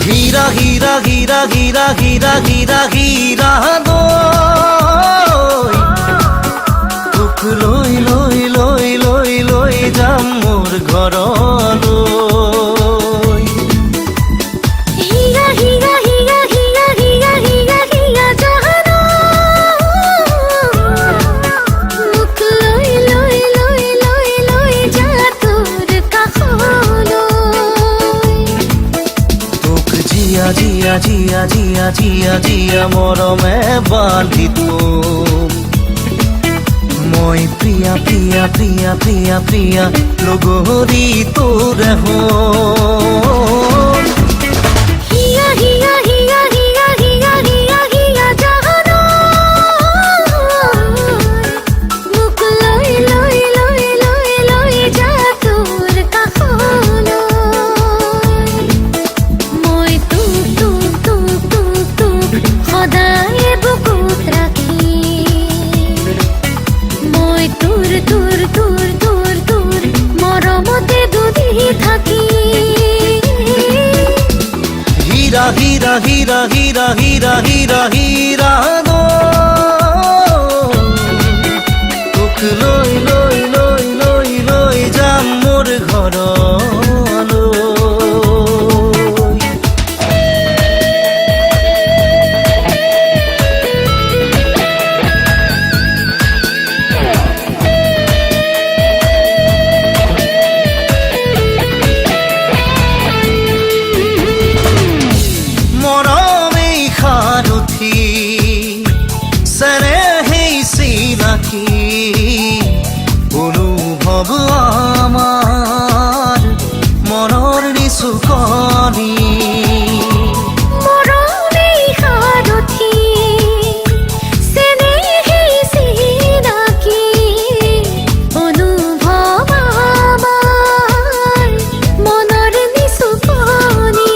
Gira, gira, gira, gira, gira, gira, gira, doi. Tuk loi, loi, loi, loi, loi, jam mor ghoronoi. Higa, higa, higa, higa, higa, higa, higa, jahanoi. Muk loi, loi, loi, loi, loi, ja tor kaholoi. Tuk jia, jia, jia, jia, jia, jia, morome bandi tum. Moi priya, priya, priya, priya, priya, logori tore hon. Higa, higa, higa, higa, higa, higa, higa, jahanoi. Muk loi, loi, loi, loi, loi, ja tor kaholoi. Moi tuk, tuk, tuk, tuk, tuk, khodaye bukut rakhi. Moi tur, tur, tur, tur, tur, moromote dudhi thaki. Hira, hira, hira, hira, hira, hira, hira, doi. Tuk loi, loi, loi, loi, loi, jam mor ghoronoi. মরমেই খারুথি সরে হেই সিনাকি অনুভব আমার মনৰ নিচুকনি মৰমেই খাৰুথি সেনেহেই সিনাকি অনুভব আমাৰ মনৰ নিচুকনি।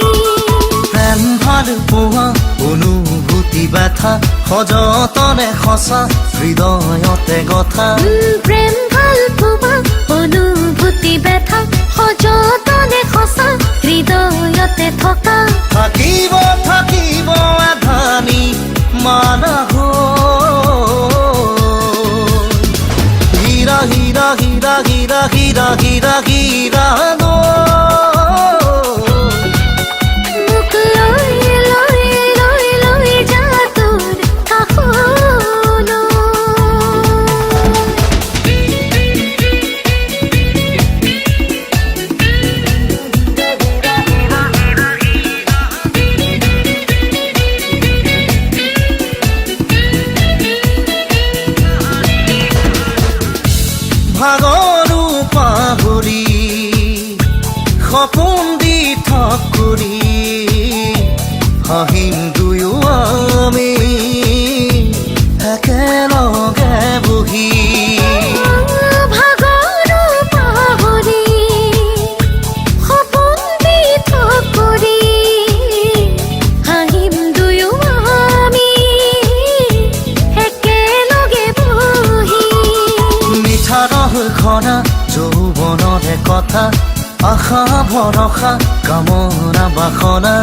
প্ৰেম ভাল পোৱা অনুভূতি ব্যথা সযতনে সঁচা হৃদয়তে গথা প্ৰেম ভাল পোৱা অনুভূতি ব্যথা সযতনে সঁচা হৃদয়তে থকা। থাকিব থাকিব এধানি মানা হীৰা হীৰা হীৰা হীৰা হীৰা হীৰা হীৰা মুক লই লই লই লই যা তোৰ কাহলো। ভাগৰো পাহৰি সপোন দি থক কৰি হাঁহিম দুয়ো আমি একেলগে বহি ভাগৰো পাহৰি সপোন দি থক কৰি হাঁহিম দুয়ো আমি একেলগে বহি। মিঠা ৰহ ঘনা যৌৱনৰে কথা আশা ভৰসা কামনা বাসনা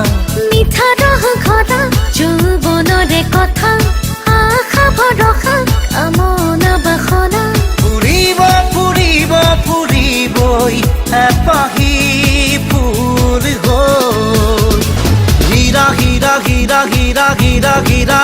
মিঠা ৰহ ঘটা যৌৱনৰে কথা আশা ভৰসা কামনা বাসনা। ফুৰিব ফুৰিব ফুৰিবই এপাহি ফুল গ'ল হীৰা হীৰা হীৰা হীৰা হীৰা হীৰা